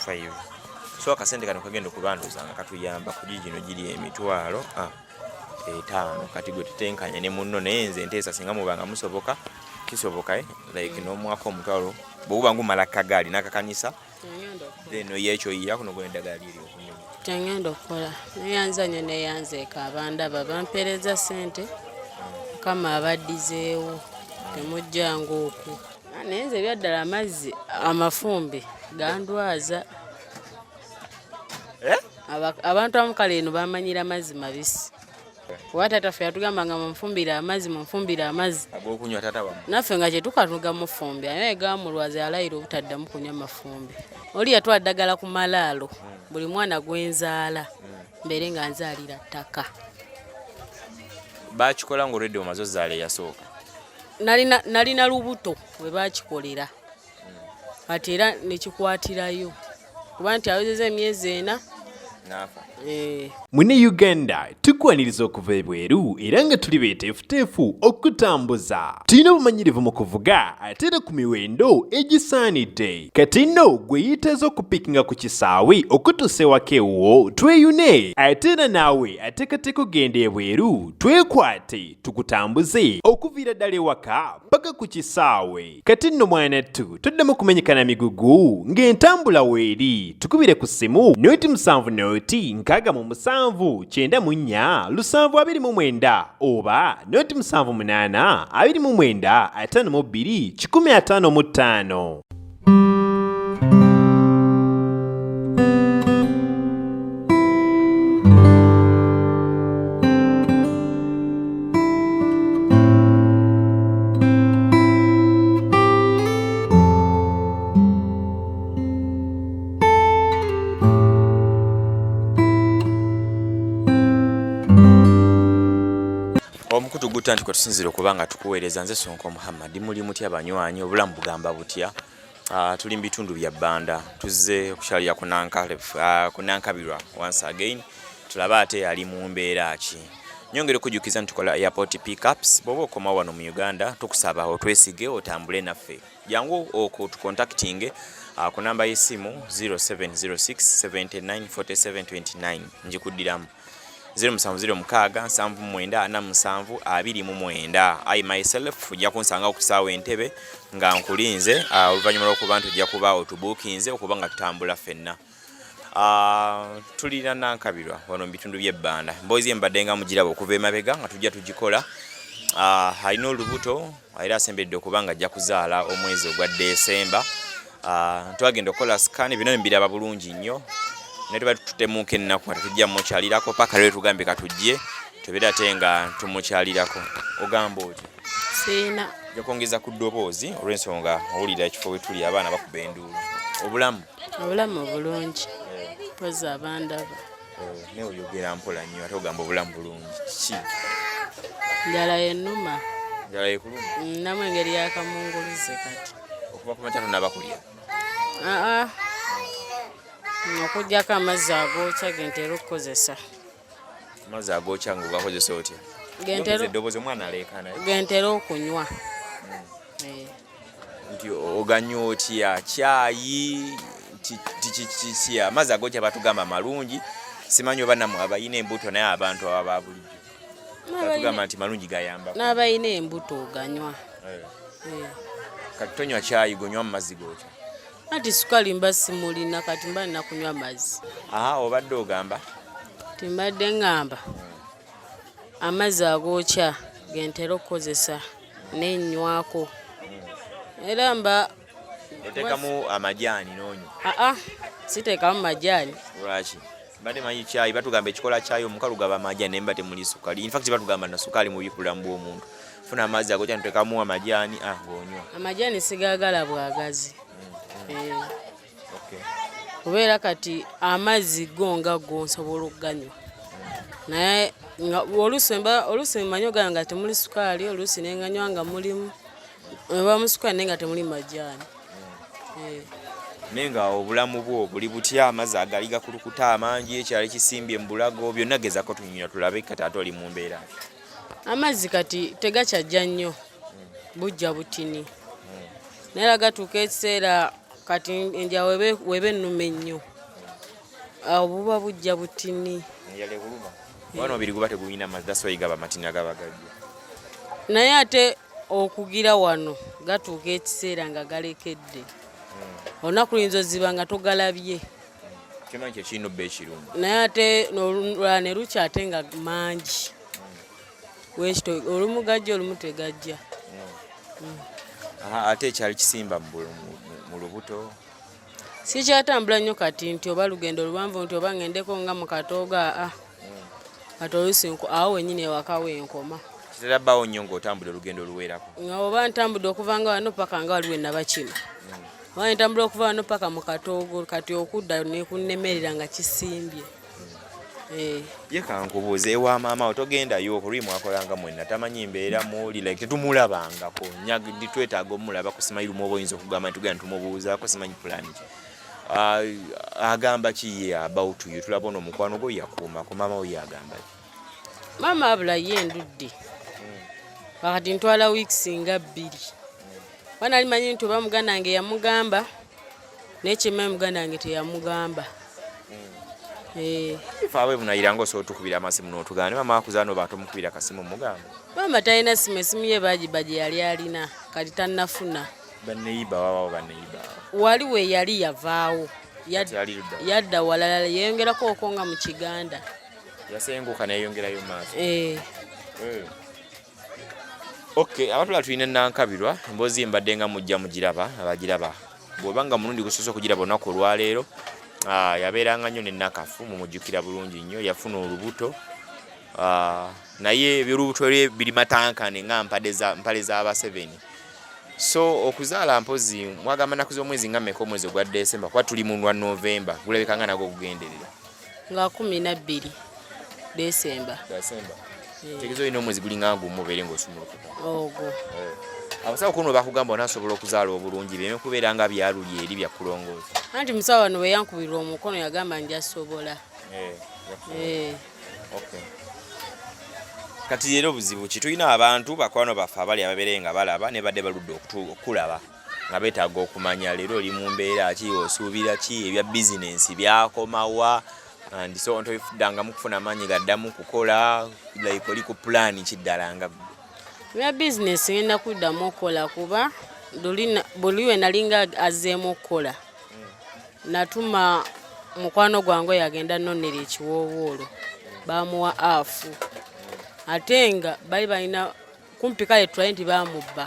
5 so akasente kano kagenda okubanduza nga katuyamba ku gino giri emitwalo 5 kati gwe tutenkanya ne munno naye nze nteesa singa mubanga musoboka kisoboka like n'omwaka omutwalo bw'oba ngumala kagaali n'akakanisa then oyekyo yiya kuno gwenda gaali eri okunyuma tengenda okukola neyanzanya neyanzeeka abandaba bampeereza ssente kama abaddizeewo temujjanga oku naye nze ebyaddala amazzi amafumbi gandwaza abantu amukala eno bamanyira amazzi mabisi kuba taataffe yatugamba nga munfumbire amazzi ag'okunywa tata wamu naffe nga kyetukatuga mufumbi naye gamulwaza yalayira obutaddamu kunywa mafumbi oli yatwala ddagala ku malaalo buli mwana gwenzaala mbere nga nzaalira ttaka bakikola ng'olwedde omaze ozaala eyasooka nalina lubuto bwe bakikolera ate era nekikwatirayo kuba nti awezeza emyezi 4 nafa Mune Uganda tukwaniriza okuva ebweru era nga tuli beeteefuteefu okutambuza. Tulina obumanyirivu mu kuvuga ate era ku miwendo egisaanidde. Kati nno gwe yeetaaza okupikinga ku kisaawe okutuusa ewaka ewuwo tweyune ate era naawe ateekateeka okugenda ebweru twekwate tukutambuze okuviira ddala ewaka paka ku kisaawe. Kati nno mwanattu toddamu kumenyekana migugu ng'entambula weeri tukubire ku ssimu noti 7 noti 694 oba noti 78 omukutu gutta nti kwetusinzira okubanga tukuweereza nze Sonko Muhammad muli mutya abanywanyi obulamu bugamba butya tuli mu bitundu bya bbanda tuzze okukyalira ku Nankabilwa once again tulaba ate ali mu mbeera ki nyongere okujjukiza nti tukola airport pickups bw'oba okoma wano mu Uganda tukusaba otwesige otambule naffe jangu okutukontaktinge ku namba y'essimu 0706 79 47 29 njikuddiramu 0706 I myself ujja kunsanga ku kisaawe Entebbe nga nkulinze oluvannyuma lw'okuba nti ojja kuba otubuukinze okuba nga tutambula ffenna. Tulina Nankabilwa wano mu bitundu by'ebbanda mboozi embadde nga mugiraba okuva emabega nga tujja tugikola alina olubuto era asembedde okuba nga ajja kuzaala omwezi ogwa Desemba. Twagenda okukola scan bino mbiraba bulungi nnyo netuba tutemuka ennaku nga tetujja mukyalirako paka lwe tugambe katujje tubeera te nga tumukyalirako ogamba oti siina jakwongeza ku ddoboozi olw'ensonga owulira ekifo we tuli abaana bakuba enduulu obulamu bulungi pozi abandaba naye oyogera mpola nnyo ate ogamba obulamu bulungi ki njala yennuma njala yekuluma namu engeri yakamunguluze kati okuva ku makya tonaba kulya okugyako amazzi agookya gentera okukozesa amazzi agookya ng'ogakozesa otya eddoboozi omwana aleekaana gentera okunywa nti oganywa otya kyayi kiki amazzi agookya batugamba malungi simanyi oba namwe abayina embuto naye abantu aba bulijjo batugamba nti malungi gayamba n'abayina embuto oganywa kati tonywa kyayi gonywa mu mazzi gookya ati sukali mba simulina kati mba nina kunywa mazzi obadde ogamba timbadde ngamba amazzi agookya gentera okukozesa nenywako era mba oteekamu amajaani n'onywa siteekamu majaani lwaki mbadde manyi kyayi batugamba ekikola kyayi omukalu gaba amajaani naye mba temuli sukali infact batugamba na sukali mubi ku bulamu bw'omuntu funa amazzi agookya ntuteekamu amajaani ng'onywa amajaani sigaagala bwagazi kubeera kati amazzi gonga gonsobola okuganywa naye oluusi manyi oganywa nga temuli sukaali oluusi nenganywa nga mulimu eba musukaali naye nga temuli majaani naye nga obulamu bwo buli butya amazzi agali gakulukuta amangi ekyalo kisimbye mu bulago byonna gezako tunywa tulabe kati ate oli mu mbeera amazzi kati tegakyajja nnyo bujja butini naye era gatuuka ekiseera kati enjala webe nnume nnyo awo buba bujja butini enjala ekuluma wano biri guba tegulina mazzi that's why gaba matini agabagajja naye ate okugira wano gatuuka ekiseera nga galekedde olunaku luyinza oziba nga togalabye kimanyi kyekirina obba ekirungi naye ate n'olulala ne lukya ate nga mangi wekito olumu gajja olumu tegajja ate ekyali kisimba mu lubuto sikyatambula nnyo kati nti oba lugendo luwanvu nti oba ngendeko nga mu katooga kati oluusi awo wennyini ewaka wenkoma kiterabbaawo nnyo ng'otambula olugendo luwerako nga oba ntambudde okuva nga wano paka nga waliwo enabakima oba ntambula okuva wano paka mu katoogo kati okudda nekunnemerera nga kisimbye ye kankubuuze ewa maama otogendayo okulwi mwakolanga mwenna tamanyi mbeera muoli like tetumulabangako nyagidi twetaaga omulaba ku simayirumu oba oyinza okugamba ntugenda ntumubuuzaako simanyi pulani ki agamba kiye about you tulaba ono omukwano gwo yakuumako maama we yagamba ki maama abula ye ndudde wakati ntwala weeks nga 2 bana limanyi nti oba muganda wange yamugamba nekimanyi muganda wange teyamugamba faawe munayiranga osobola otukubira amasimu n'otugamba ne maama akuzaana oba tomukubira kasimu mugamba maama talina esimu ye bagiba gye yali alina kati tannafuna banneyiba wabawo banneyiba wali we yali yavaawo yadda walala yeyongerako okonga mu Kiganda yasenguka neyongerayo maaso okay abatula tulina Nankabirwa emboozi mbadde nga mujja mugiraba abagiraba bw'obanga mulundi gusoose okugiraba olunaku olwaleero yabeeranga nnyo nennakafu mumujjukira bulungi nnyo yafuna olubuto naye ebyolubuto biri matankane nga mpale z'aba 7 so okuzaala mpozi mwagamba naku z'omwezi nga mmeka omwezi ogwa Desemba kuba tuli mu lwa Novemba gulabika nga nagwo okugenderera nga 12 Desemba tegezo ino omwezi gulinga gumu obeere ng'osumulukuka ogwo abasawo kuno bakugamba onasobola okuzaala obulungi byeme kubeera nga byaluli eri byakulongooza anti musawo wano we yankubirwa omukono yagamba njasobola kati leero buzibu ki tulina abantu bakwano baffe abali ababeere nga balaba ne badde baludde okulaba nga beetaaga okumanya leero oli mu mbeera ki osuubira ki ebya bizinensi byakomawa so ntoifuddanga mukufuna amaanyi gaddamu kukola like oli ku pulaani kiddala nga bya bizinesi ngenda kuddamu okukola kuba buli we nalinga azzeemu okukola natuma mukwano gwange yagenda nonnera ekiwoowoolo bamuwa afu ate nga bali balina kumpi kale tulayi nti bamubba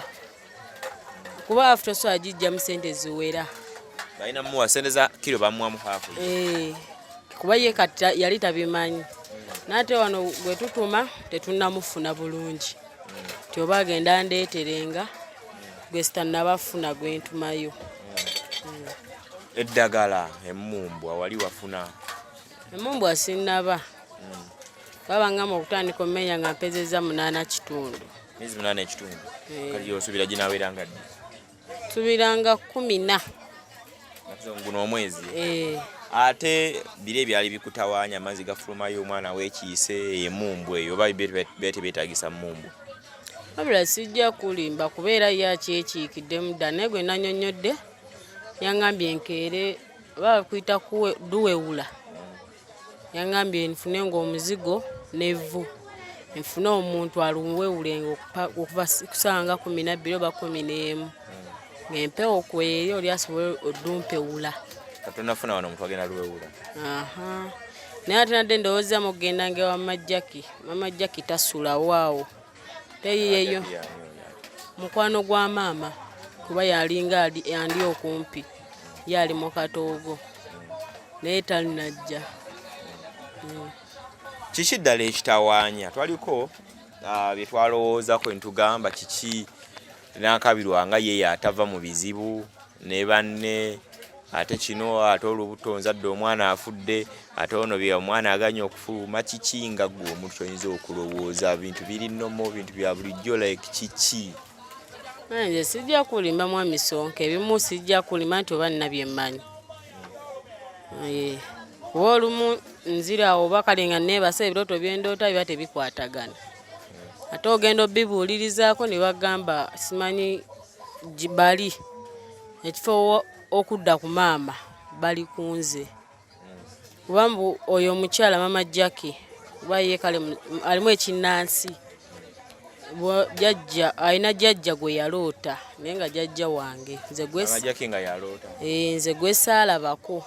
kuba afu tosobola gijjamu sente ziwera balina muwa sente za kiro bamuwamu hafu kuba ye kati yali tabimanyi nate wano gwe tutuma tetunnamufuna bulungi ti oba agenda ndeeterenga gwe sitannabafuna gwe ntumayo eddagala emumbwa wali wafuna emumbwa sinnaba babangamba okutandika omumenya nga mpezeza 8 kitundu miezi 8 kitundu kati osubira ginaaweranga ddi subiranga 14 guno omwezi ate biri ebyali bikutawaanya amazzi gafulumayo omwana weekiise emumbwa eyo oba bete beetagisa mumbwa wabula sijja kulimba kubeera yakyekiikidde mudda naye gwe nanyonyodde yangambye enkeere bakuyita duwewula yangambye nfune ng'omuzigo n'evvu nfune omuntu aluwewulenga okuva kusanga 12 oba 11 ngempewo kweri oli asobole odumpewula katonafuna wano omuntu agenda luwewula naye ate nadde ndowooza mugenda ngewa mama Jackie tasulawo awo teyiyeyo mukwano gwa maama kuba yalinga andi okumpi yali mu katoogo naye talinajja kiki ddala ekitawaanya twaliko bye twalowoozako entugamba kiki Nankabirwa nga ye atava mu bizibu ne banne ate kino ate olubuto nzadde omwana afudde ate ono bya omwana aganya okufuluma kiki nga gwe omuntu ky'oyinza okulowooza bintu biri nnomo bintu bya bulijjo like kiki nze sijja kulimba mwami Sonko ebimu sijja kulima nti oba nina bye mmanyi kuba olumu nzira oba kale nga neebasa ebirooto byendoota biba tebikwatagana ate ogenda obibuulirizaako ne bagamba simanyi bali ekifo okudda ku maama bali kunze kubambu oyo omukyala mama Jackie kuba ye kale alimu ekinnansi jajja alina jajja gwe yaloota naye nga jajja wange nze nze gwe saalabako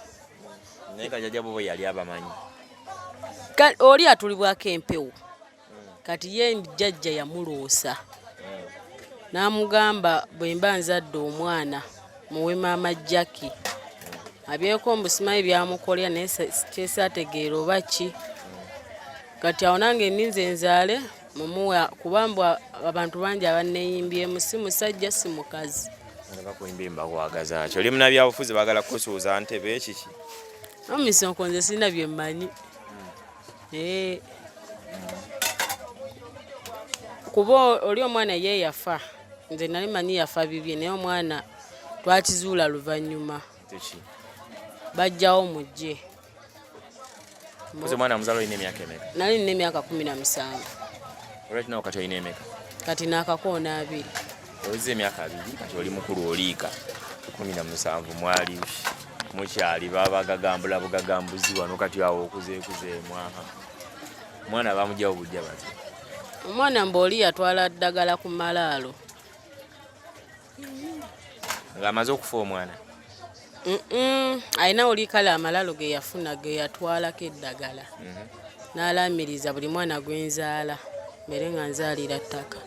naye nga jajja bo yali abamanyi oli atulibwako empewo kati ye jajja yamuloosa n'amugamba bwe mba nzadde omwana muwe maama Jackie abyeko mbusimayi byamukolera naye kyesaategeera oba ki kati awo nange nninze nzaale mumuwa kubambwa abantu bangi abanneeyimbyemu si musajja si mukazi bakuyimbimba kwagaza kyo oli munabyabufuzi baagala kusuuza ntebe ekiki omisonko nze sirina bye mmanyi kuba oli omwana ye yafa nze nali manyi yafa bibye naye omwana twakizuula luvannyuma bajjawo mujje mwana muzaalo olina emyaka emeka nali nina emyaka 17 olwaki nawo kati olina emeka kati naakakoona 2 owize emyaka 2 kati oli mukulu oliika 17 mwali mukyali babagagambula bugagambuzi wano kati awo okuzeekuzeemu omwana bamugyawo bujja bati omwana mbaoli yatwala ddagala ku malaalo ng'amaze okufa omwana alina oli kale amalaalo ge yafuna ge yatwalako eddagala n'alaamiriza buli mwana gwenzaala mbere nga nzaalira ttaka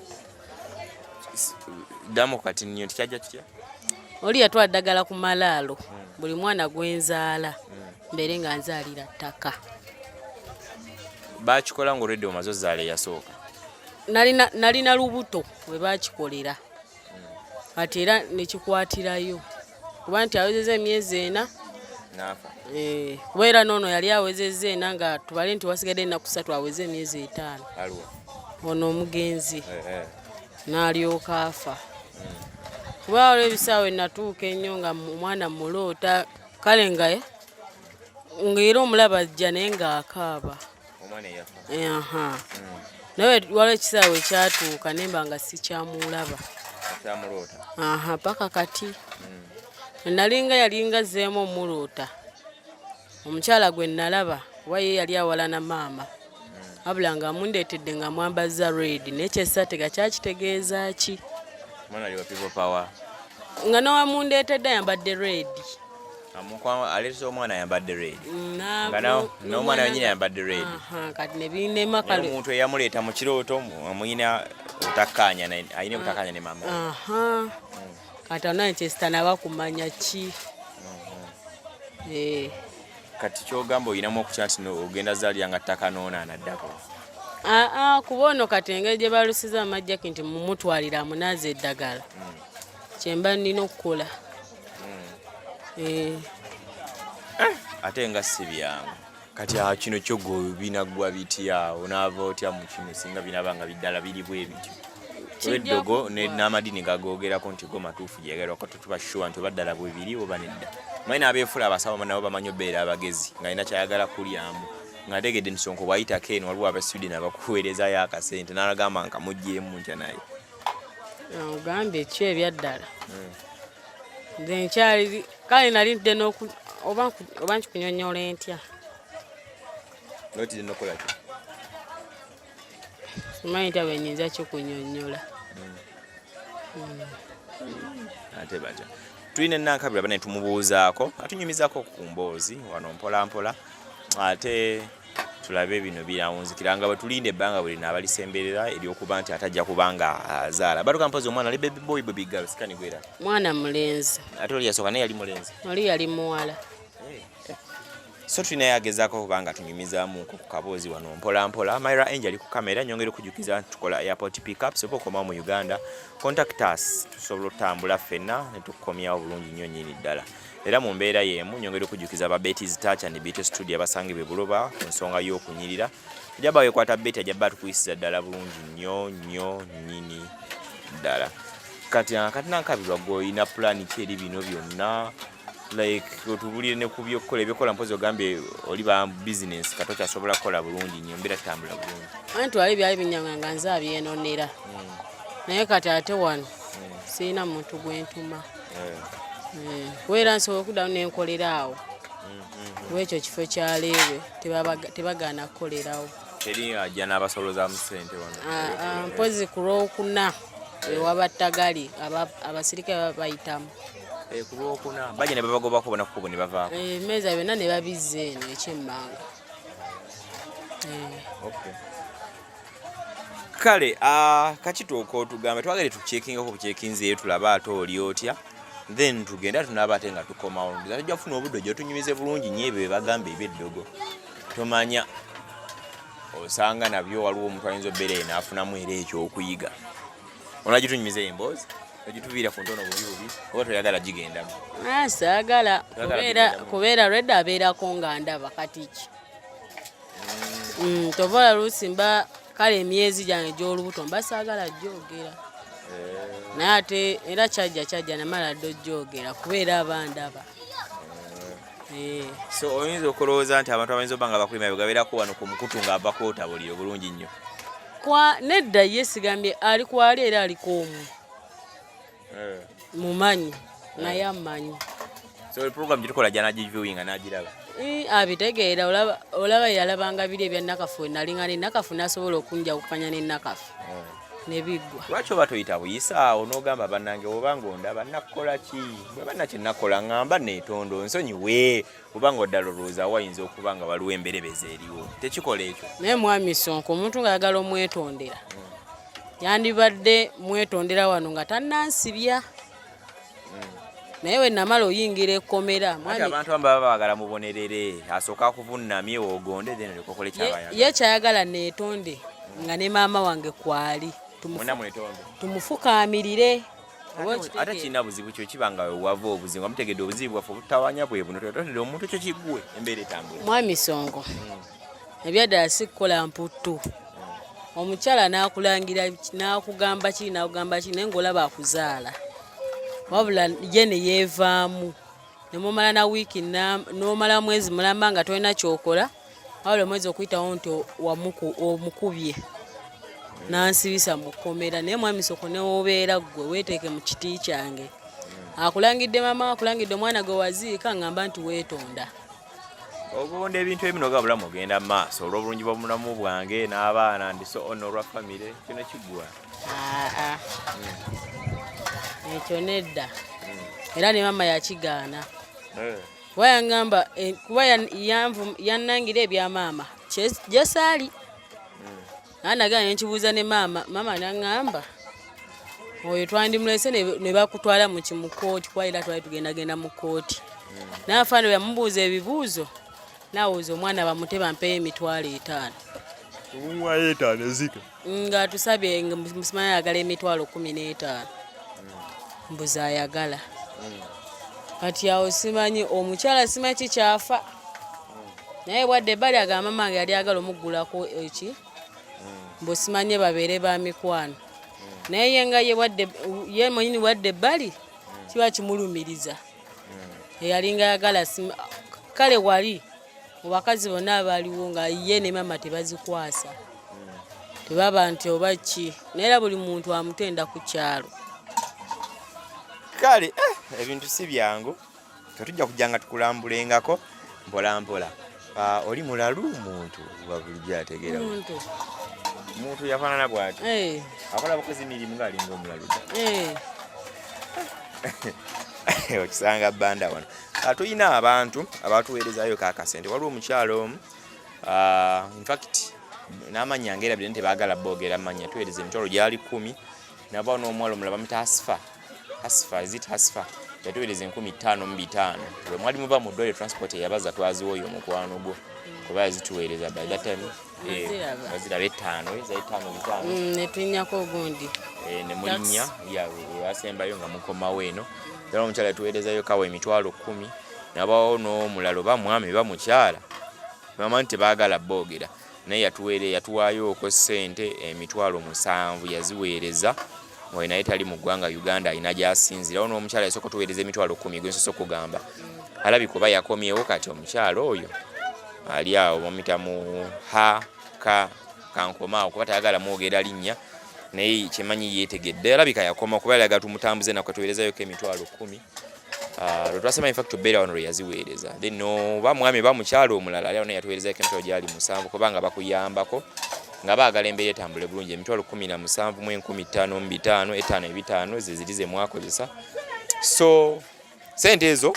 ddamu kati nnyo tikyajja kitya oli yatwala ddagala ku malaalo buli mwana gwenzaala mbere nga nzaalira ttaka bakikola ng'olwedde omaze ozaala eyasooka nalina lubuto we bakikolera kati era nekikwatirayo kuba nti awezeza emyezi 4 kuba era noono yali awezezza 4 nga tubale nti wasigadde ennaku 3 aweze emyezi 5 ono omugenzi n'alyoka afa kuba olwo ebisaawe natuuka ennyo nga omwana muloota kale nga era omulaba ajja naye ng'akaaba naye waliwo ekisaawe ekyatuuka nemba nga sikyamulaba paka kati nalinga yalinga zeemu omulota omukyala gwe nalaba kuba ye yali awalana maama wabula nga amundeetedde nga mwambaza red nekyesatega kyakitegeeza ki nga nowamundeetedde ayambadde red aleese omwana ayambadde red n'omwana wenyini ayambadde red kati nebinema kale omuntu eyamuleeta mu kirooto amuyina otakkaanya ayina obutakkaanya ne maama kati onaye kyesitanaba kumanya ki kati kyogamba oyinamu okukya nti ogenda zaalira nga ttaka noonaana ddako kuba ono kati engeri gye balusiza amajjaki nti mumutwalira amunaaza eddagala kyemba nnina okukola ate nga si byangu kati kino kyogo binaggwa bitya onaava otya mu kino singa binaba nga biddala biri bwe bityo eddogo n'amadini gagoogerako nti go matuufu gyegerako tutubashuwa nti oba ddala bwe biri oba nedda mayi n'abeefula abasawo nabo bamanyi obeera abagezi ng'alina kyayagala kulyamu ng'ategedde nti sonko bwayitako eno waliwo abaswideni abakuweerezayo akasente n'alagamba nka muggyemu ntya naye ogambye ki ebyaddala nze nkyali kale nali ntidde oba nkikunyonnyola entya notidde nokola ki simanyi nti bwenyinza kikunyonnyola ate batya tulina Nankabirwa bane tumubuuzaako atunyumizaako ku mboozi wano mpola mpola ate tulabe bino birawunzikira nga bwe tulinde ebbanga buli naabalisemberera eryokuba nti atajja kubanga azaala batuka mpozi omwana ali baby boy baby girl sikani gwera mwana mulenzi ate oli yasooka naye yali mulenzi oli yali muwala so tulinaye agezaako kubanga tunyumizaamu ku kaboozi wano mpola mpola Myra Angel ali ku kamera nyongera okujukiza tukola airport pick up sopo koma mu Uganda contact us tusobola otambula ffenna ne tukomyawo bulungi nnyo nnyini ddala era mu mbeera y'emu nyongera okujukiza aba Betty's Touch and Beauty Studio abasangibwe Buloba ku nsonga y'okunyirira ejaba yekwata Betty ajaba tukuyisiza ddala bulungi nnyo nnyo nnyini ddala kati Nankabirwa gwoyina plan ki eri bino byonna like otubulire ne ku byokukola ebyokola mpozi ogambye oli ba business kato kyasobola kukola bulungi nnyo mbeera kitambula bulungi anti wali byali binyanga nga nze abyenonera naye kati ate wano sirina muntu gwentuma Kubeera nsobola okuddamu n'enkolera awo wekyo kifo kya Leero tebagaana kukolerawo. Teri ajja n'abasolooza mu ssente wano. Mpozi ku Lwokuna ewa Tagali abasirikale bayitamu. Ku Lwokuna bajja ne babagobako bona kubo ne bavaako. Emmeeza byonna ne babizza eno ekyemmanga. Kale kakituuka otugamba twagale tukyekingako bukyekinzi eyo tulaba ate oli otya then tugenda tunaba ate nga tukomawo tujja kufuna obudde gyotunyumize bulungi nnyo ebyo bagamba ebyeddogo tomanya osanga nabyo waliwo omuntu ayinza obbeera naafunamu era ekyokuyiga onagitunyumiza emboozi ogituviira ku ntono bubi oba toyagala gigendamu. Saagala kubeera lwedda abeerako nga ndaba katiki tovala lusimba kale emyezi gyange gy'olubuto mba saagala gyogera naye ate era kyajja namala ddo gyogera kubeera abandaba. So oyinza okulowooza nti abantu abayinza obba nga bakulima begabeerako wano ku mukutu ng'ava kwotabulire bulungi nnyo. Nedda ye sigambye ali kwali era aliko omu mumanyi naye amanyi. So program gitukola janagiviewinga n'agiraba abitegeera olaba yalabanga biri ebya Nakafu nalinga ne Nakafu nasobola okunja okupanya ne Nakafu nebiggwa. Lwaki oba toyita buyisaawo n'ogamba bannange oba ng'ondaba nakukola ki bwe banna kye nakola ngamba neetondo nsonyiwe kubanga oddala olowooza wayinza okuba nga waliwo emberebeza eriwo tekikola ekyo. Naye Mwami Sonko omuntu ng'ayagala omwetondera yandibadde mwetondera wano nga tannansibya naye we namala oyingira ekkomera abantu baba baagala mubonerere asooka kuvunnamye ogonde then olekokole kyabayagala ye kyayagala neetonde nga ne maama wange kwali tumufukaamirire. Ate kirina buzibu kyo kibanga wava obuzibu nga mutegedde obuzibu bwaffe obutawanya bwe buno totondera omuntu ekyo kiggwe embeera etambula. Mwami Sonko ebyaddala si kukola mputtu omukyala n'akulangira n'akugamba ki naye ng'olaba akuzaala wabula ye ne yeevaamu ne mumala na wiiki n'omala mwezi mulamba nga tolina kyokola wabula omwezi okuyitawo nti omukubye n'ansibisa mu kkomera. Naye Mwami Sonko ne wobeera ggwe weeteeke mu kiti kyange akulangidde maama akulangidde omwana gwe waziika ngamba nti weetonda. Ogonda ebintu ebinoga bulamu ogenda mu maaso olw'obulungi bw'obulamu bwange n'abaana ndiso ono olwa famire kino kiggwa. Ekyo nedda era ne maama yakigaana kuba yangamba kuba yannangira ebya maama gyesaali naanagaa nenkibuuza ne maama naŋŋamba oyo twandimulese ne bakutwala mu kimukooti kuba era twali tugendagenda mu kooti naafaana bwe yamubuuza ebibuuzo naawuuza omwana bamute bampeyo £5,000 nga tusabye musimanyi ayagala £15,000 mbuzi ayagala kati awo simanyi omukyala simanyi kikyafa naye wadde ebbali agamba mamange yali agala omuggulako eki mbu simanye babeere ba mikwano naye yenga ye mwenyini wadde ebbali kiba kimulumiriza eyalinga yagala kale wali mu bakazi bonna abaliwo nga ye ne mama tebazikwasa tebaba nti oba ki naye era buli muntu amutenda ku kyalo. Kale ebintu si byangu tetujja kujja nga tukulambulengako mpola mpola. Oli mulalu muntu wabulijjo ategeera muntu yafaanana bw'ati akola bukozi mirimu ng'alinga omulalu okisanga bbanda wano. Tulina abantu abatuweerezayo kaakasente waliwo omukyalo omu infact n'amannya ngeerabire nti tebaagala boogera amannya tuweereza emitwalo gyali 10 nabaawo n'omuwala omulala bamuyita Asifa yatuweereza 55,000 bwe mwali muva mu ddwaliro transport eyabaza twaziwa oyo omukwano gwo kuba yazituweereza by that time baziraba 5 za 5 netunyako ogundi ne mulinnya yasembayo nga mukomawo eno era omukyala yatuweerezayo kawa emitwalo 10 nabaawo n'omulala oba mwami oba mukyala bamanya nti tebaagala boogera naye yatuwaayo oko ssente emitwalo 7 yaziweereza nga naye tali mu ggwanga Uganda alina gy'asinzira. Ono omukyala yasooka tuweereza emitwalo 10 gwe nsoso okugamba alabika oba yakomyewo kati omukyala oyo ali awo bamuyita mu kankomaawo kuba tayagala mwogera linnya naye kyemanyi yeetegedde alabika yakoma kuba yalaga tumutambuze nakwe tuweerezayoko emitwalo 10 Twasema in fact obeera wano lwe yaziweereza then no bamwami bamukyalo omulala ali naye yatuweerezako emitwalo gyali 7 kubanga bakuyambako nga baagala embeera etambule bulungi emitwalo 17 mu 15,500 5,500 ze ziri ze mwakozesa so sente ezo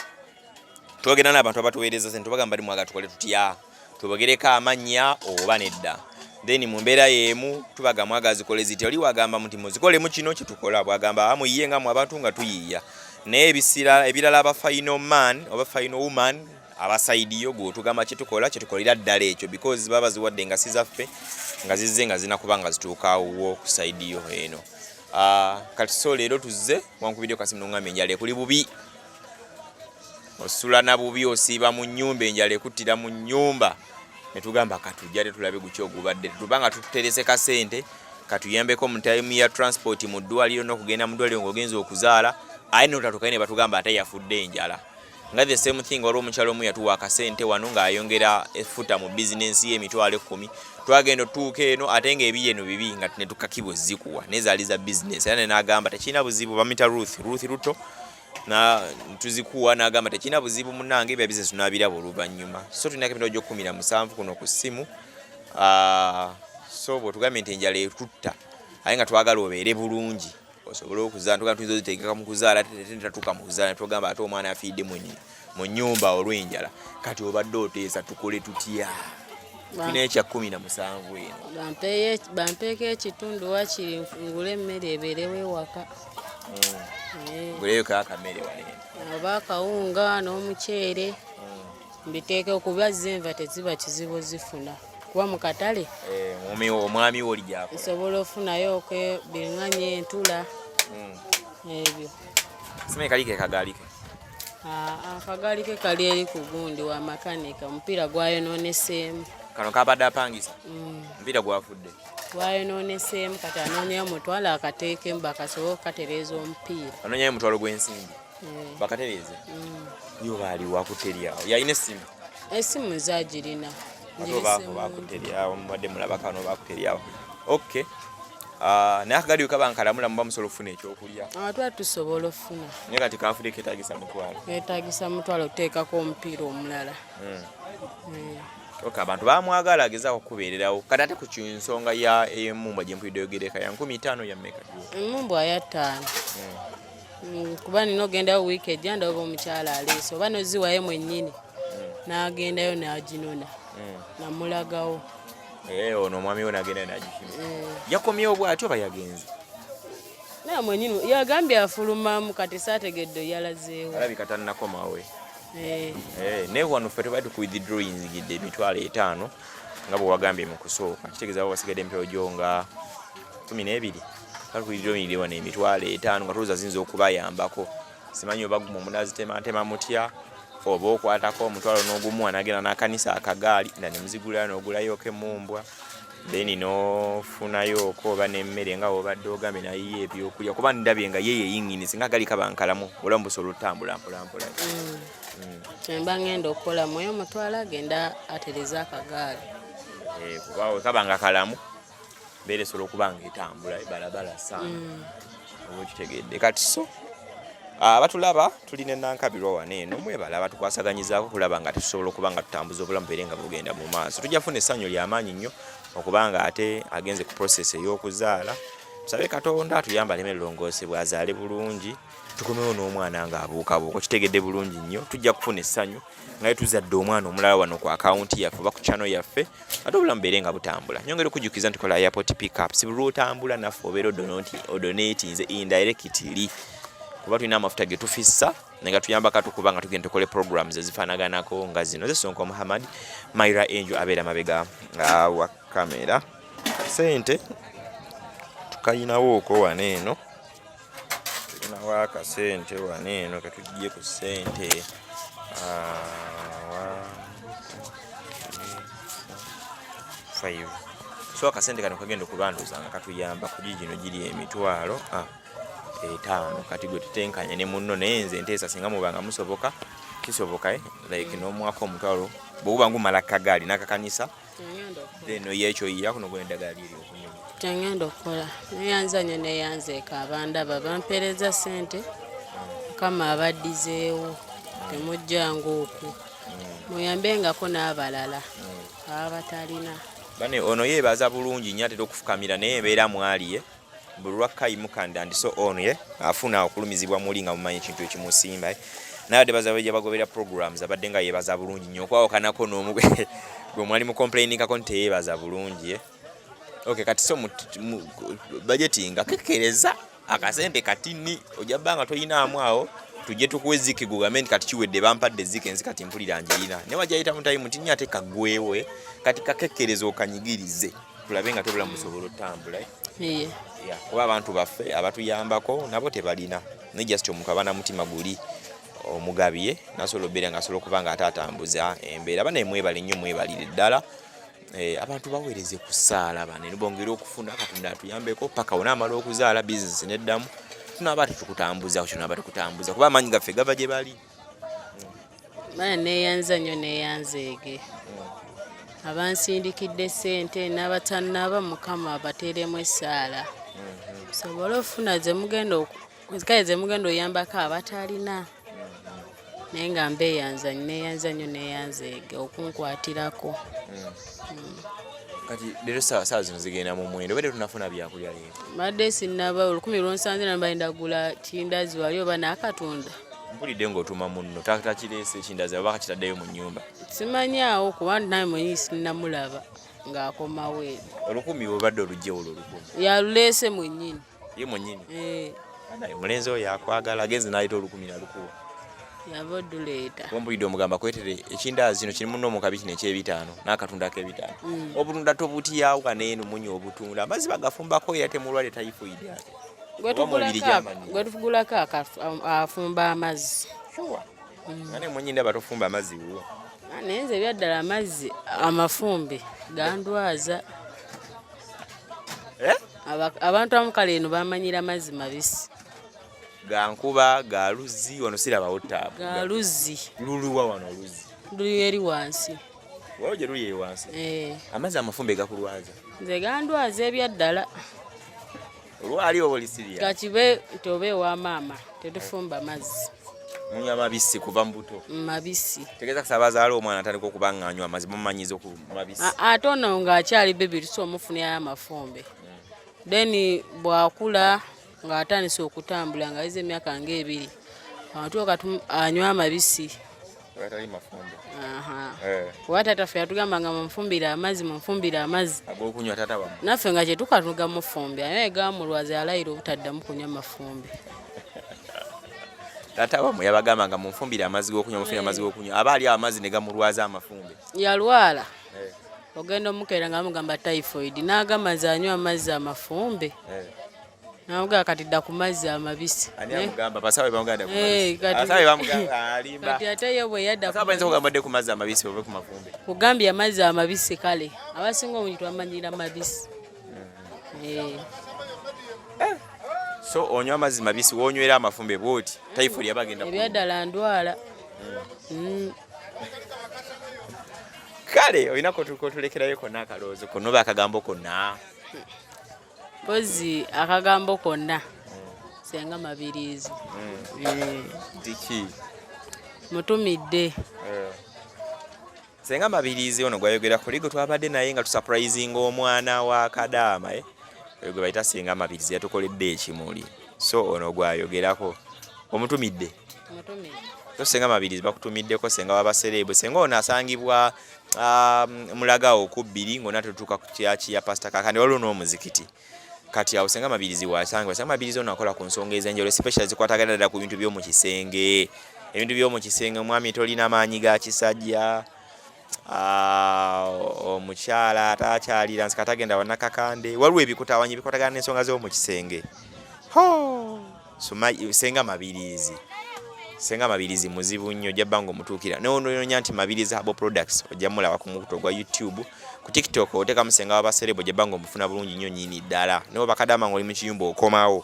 twogera n'abantu abatuweereza sente tubagamba bali mwaga tukole tutya tubogereko amannya oba nedda then mu mbeera y'emu tubaga mwagazi kole ziti oli wagamba muti muzikolemu kino kitukola bwagamba amuyiye nga mu abantu nga tuyiya naye ebirala aba final man oba final woman abasaidiyo gwo tugamba kitukolera ddala ekyo because baba ziwadde nga sizaffe nga zizze nga zinakuba nga zituukaawo ku saidiyo eno kati so leero tuzze wankubidde kasi mnongamba enjala ekuli bubi osula na bubi osiiba mu nnyumba enjala ekuttira mu nnyumba netugamba katujja tetulabe guki ogubadde tubanga tuterese kasente katuyambeko mu time ya transport mu ddwaliro n'okugenda mu ddwaliro ng'ogenza okuzaala aye notatukaine batugamba ate yafudde enjala nga the same thing waliwo omukyalo omu yatuwa akasente wano ng'ayongera efuta mu bizinensi ye emitwalo 10 twagenda otuuka eno ate ng'ebiri eno bibi nga netukakibwa zikuwa nezaaliza bizinensi era n'agamba tekirina buzibu bamita Ruth Ruto na tuzikuwa n'agamba tekirina buzibu munnange ebya bizinensi tunaabiraba oluvannyuma so tulinako emitwalo 17 kuno ku ssimu so bwetugambye nti enjala etutta aye nga twagala obeere bulungi osobola okuzaala tugamba tuyinza oziteekeka mu kuzaala tetatuuka mu kuzaala netugamba ate omwana afiidde mu nnyumba olw'enjala kati obadde oteesa tukole tutya tulina ekya 17 eno bampeeko ekitundu wakiri ngule emmere ebeerewo ewaka guleyo kakamere wano oba akawunga n'omuceere mbiteeke kuba zenva teziba kizibu zifuna kuba mu katale omwami wo olijako nsobola ofunayo biriŋŋanya entula ebyo sime kalike kagalike akagaali ke kali eri ku gundi wa makanika omupiira gwayononeseemu kano kabadde apangisa omupiira gwafudde gwayononeseemu kati anoonyayo mutwalo akateekemu bakasobola okukatereeza omupiira anoonyayo mutwalo gw'ensimbi bakatereeze yo baali wakuteryawo yalina essimu nzagirina bakuteryawo mubadde mulabaka no bakuteryawo okay naye akagaliyo kaba nkalamula muba musobola okufuna ekyokulya twali tusobola ofuna naye kati kafudde keetagisa mutwalo keetagisa mutwalo okuteekako omupiira omulala abantu bamwagala agezaako okubeererawo kati ate ku nsonga y'emumbwa gye mpulidde yogereka ya 15 ya mmeka emumbwa ya 5 kuba nina ogendayo wiiki ejja ndaba omukyala aleese oba noziwayo mwennyini n'agendayo n'aginona namulagawo ono omwami we n'agendayo n'agikima yakomyewo bw'atyo oba yagenze naye mwennyini yagambye afulumamu kati saategedde yalazeewo alabika tannakomawe naye wano ffe tubadde ku withdrawingidde emitwalo 5 nga bwe wagambye mu kusooka kitegeeza wasigadde emitwalo gyo nga 12 kali ku withdrawingidde wano emitwalo 5 nga tulowooza ziyinza okubayambako simanyi oba gumu munazitematema mutya oba okwatako omutwalo n'ogumu anagenda n'akanisa akagaali nga ne muzigulira n'ogulayoko emumbwa then nofunayooko oba n'emmere nga obadde ogambye nayiye ebyokulya kuba ndabye nga ye yeyingini singa gali kabankalamu olamu busobola otambula mpolampola kyemba ngenda okukola mwoyo omutwalo agenda atereza akagaali kuba kabanga kalamu mbeera esobola okuba nga etambula ebalabala saana oba okitegedde kati so abatulaba tulina Nankabirwa wano eno Mwebare tukwasaganyizaako kulaba nga tusobola okuba nga tutambuza obulamu bere nga bugenda mu maaso tujja funa essanyu ly'amaanyi nnyo okubanga ate agenze ku process ey'okuzaala tusabe Katonda atuyamba aleme lulongoosebwa azaale bulungi tukomewo n'omwana nga abuukabuuka kitegedde bulungi nnyo tujja kufuna essanyu nga tuzadde omwana omulala wano ku akawunti yaffe oba ku channel yaffe ate obulamu bere nga butambula nyongera okujjukiza nti kola airport pick up si buli otambula naffe obeera odonate nze indirectly kuba tulina amafuta ge tufissa nga tuyambako tukuba nga tugenda tukole programs ezifaanaganako nga zino ze Sonko Muhammad Myra Angel abeera mabega wa kamera sente tukayinawo oko wano eno tulinawo akasente wano eno katujje ku sente so akasente kano kagenda okubanduza nga katuyamba ku gino giri emitwalo 5 kati gwe tutenkanya ne munno naye nze nteesa singa mubanga musoboka kisoboka like n'omwaka omutwalo bw'oba ngumala kagaali n'akakanisa then oyekyo yiya kuno gwenda gaali eri okunyuma tengenda okukola neyanzanye neyanzeeka abandaba bampeereza sente mukama abaddizeewo temujjanga okwo muyambengako n'abalala abatalina bane ono yeebaza bulungi nnyo atera okufukamira naye embeera mwaliye buli lwakkayimukanda ndiso ono ye afuna okulumizibwa muli nga mumanyi ekintu ekimusimba naye ate baza bajja bagobera programs abadde nga yeebaza bulungi nnyo okwawokanako n'omu gwe mwali mukomplainikako nteyeebaza bulungi okay kati so budgeti nga kekereza akasembe katini ojja bbanga toyinaamu awo tujje tukuwe ziki gugamente kati kiwedde bampadde ziki ensi kati mpulira njeina ne wajayita mutayimu ntinya ate kagwewe kati kakekereza okanyigirize tulabe nga tobula musobola otambula kuba abantu baffe abatuyambako nabo tebalina ne just omuntu abana mutima guli omugabiye nasobola obeera nga asobola okuba nga atatambuza embeera bana mwebale nnyo mwebalire ddala abantu baweereze ku ssaala bane nibongera okufuna katonda atuyambeko paka onaamala okuzaala bizinesi neddamu tunaba tetukutambuza tunaba tukutambuza kuba amaanyi gaffe gava gye bali bana neeyanza nnyo neeyanzeege abansindikidde ssente n'abatannaba mukama abateeremu essaala sobole ofuna ze mugenda oyambako abatalina naye nga mbeeyanza neeyanza nnyo neeyanzeege okunkwatirako kati leero saa zino zigenda mu mwendo bade tunafuna byakulya leero badde sinnaba 1700 namba ndagula kindazi wali oba n'akatunda mpulidde ng'otuma munno takireese ekindazi oba kakitaddeyo mu nnyumba simanyaawo kuba naye mwenyi sinnamulaba ng'akomawo eri 1000 obadde olugjewo olwo 1000 yaluleese mwennyini ye mwennyini omulenzi oyo akwagala agenze n'ayita 1000 nalukuwa yaba oduleeta ompulidde omugamba kwetere ekindazi kino kirimu n'omukabi kino eky'ebitaano n'akatunda ak'ebitaano obutunda tobutiyawo kaneeno munyo obutunda amazzi bagafumbako era temulwale typhoid ate gwe tugulako afumba amazzi ane mwenyi ndaba tofumba amazzi wuwo naye nze byaddala amazzi amafumbe gandwaza abantu amukala eno bamanyira amazzi mabisi gankuba galuzi wano sirabawo taabu galuzi luluwa wano oluzi luli eri wansi wao gye luli wansi amazzi amafumbe gakulwaza nze gandwaza ebyaddala olwali oba olisiriya kakibe nti oba ewa maama tetufumba mazzi munywa mabisi kuva mu buto mabisi tegeeza kusabazaala omwana atandika okuba nga anywa amazzi mumanyiza ku mabisi ate ono ng'akyali bebi tusa omufunirayo amafumbe then bw'akula ng'atandise okutambula ng'ayize emyaka ng'ebiri atuuka anywa amabisi gatali mafumbe kuba taata ffe yatugamba nga munfumbire amazzi ag'okunywa tata wamu naffe nga kyetukatuga mufumbe naye gamulwaza yalayira obutaddamu kunywa mafumbe tata wamu yabagamba nga munfumbire amazzi g'okunywa mufunire amazzi g'okunywa aba ali amazzi ne gamulwaza amafumbe yalwala ogenda omukeera nga bamugamba typhoid n'agamba nze anywa amazzi amafumbe namugaa kati dda ku mazzi amabisi ani amugamba basawe bamuganda ku mazzi basawe bamugamba alimba kati ate ye bwe yadda basawe bayinza okugamba dde ku mazzi amabisi obe ku mafumbe kugambye amazzi amabisi kale abasinga omungi twamanyira mabisi so onywa amazzi mabisi wonywera amafumbe bwoti typhoid yabagenda ebyaddala ndwala kale olina kotulekerayo konna akaloozo konna oba akagambo konna pozi akagambo konna senga mabirizi diki mutumidde senga mabirizi ono gwayogera kuligo twabadde naye nga tusurprising omwana wa Kadaama gwe bayita senga mabirizi yatukoledde ekimuli so ono gwayogerako omutumidde so senga mabirizi bakutumiddeko senga w'abaserebu senga ono asangibwa mulagawo ku 2 ng'ona tutuuka ku kyaki ya pasita kakandi waliwo n'omuzikiti kati awo senga mabirizi wasangibwa senga mabirizi ono akola ku nsonga ez'enjawulo especially zikwatagana ddala ku bintu by'omu kisenge ebintu by'omu kisenge omwami tolina maanyi ga kisajja omukyala atakyalira nsika tagenda wannakakande waliwo ebikutawanyi bikwatagana n'ensonga z'omu kisenge senga mabirizi muzibu nnyo ojja bbanga omutuukira nononya nti mabirizi habo products ojja mulaba ku mukuto gwa YouTube ku TikTok oteka musenga w'abaserebo ojja bbanga omufuna bulungi nnyo nnyini ddala ne oba Kadaama ng'oli mu kiyumba okomawo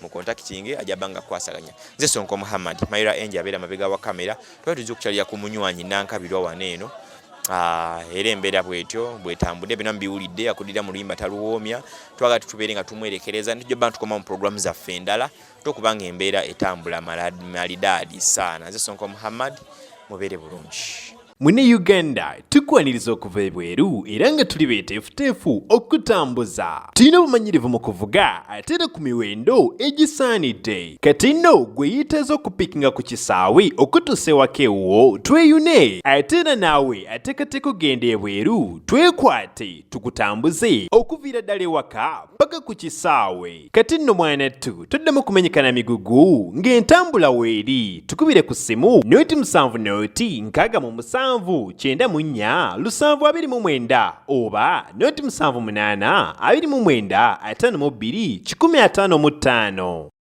mu contacting ajja bbanga kwasaganya nze Sonko Muhammad Mayira Enji abeera mabega wa kamera twali tujja okukyalira ku munywanyi Nankabilwa wano eno era embeera bwetyo bwetambudde bino mbiwulidde akudira mu luyimba taluwoomya twagala tubeere nga tumwerekereza nitujja tukoma mu programu zaffe endala tokubanga embeera etambula malidaadi saana nze Sonko Muhammad mubeere bulungi. Mune Uganda tukwaniriza okuva ebweru era nga tuli beeteefuteefu okutambuza. Tulina obumanyirivu mu kuvuga ate era ku miwendo egisaanidde. Kati nno gwe yeetaaza okupikinga ku kisaawe okutuusa ewaka ewuwo tweyune. Ate era naawe ateekateeka ogenda ebweru twekwate tukutambuze okuviira ddala ewaka paka ku kisaawe. Kati nno mwanattu toddamu kumenyekana migugu ng'entambula weeri tukubire ku ssimu noti 7 noti 6 94 729 oba noti 78 29 52 155.